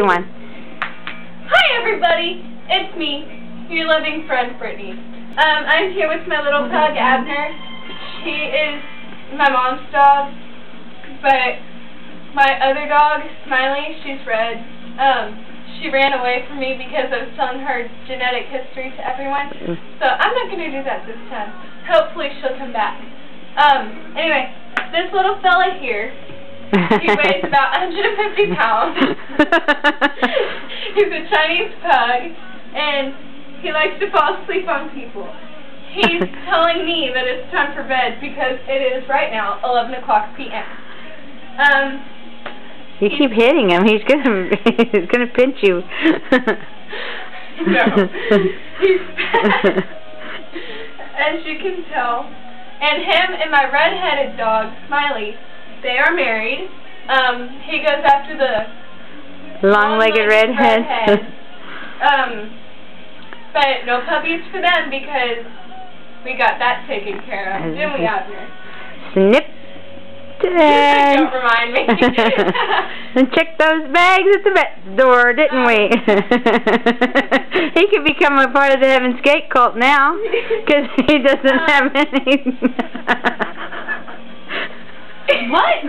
one. Hi everybody, it's me, your loving friend Brittany. I'm here with my little pug Abner. He is my mom's dog, but my other dog, Smiley, she's red. She ran away from me because I was telling her genetic history to everyone. So I'm not going to do that this time. Hopefully she'll come back. Anyway, this little fella here, he weighs about 150 pounds. He's a Chinese pug, and he likes to fall asleep on people. He's telling me that it's time for bed because it is right now 11 o'clock p.m. You keep hitting him. He's gonna pinch you. No. He's fat, as you can tell. And him and my red-headed dog, Smiley, they are married. He goes after the long-legged redhead. But no puppies for them because we got that taken care of, didn't we, Abner? Snip. Don't remind me. And check those bags at the vet door, didn't we? He could become a part of the Heaven's Gate cult now, because he doesn't have any. What?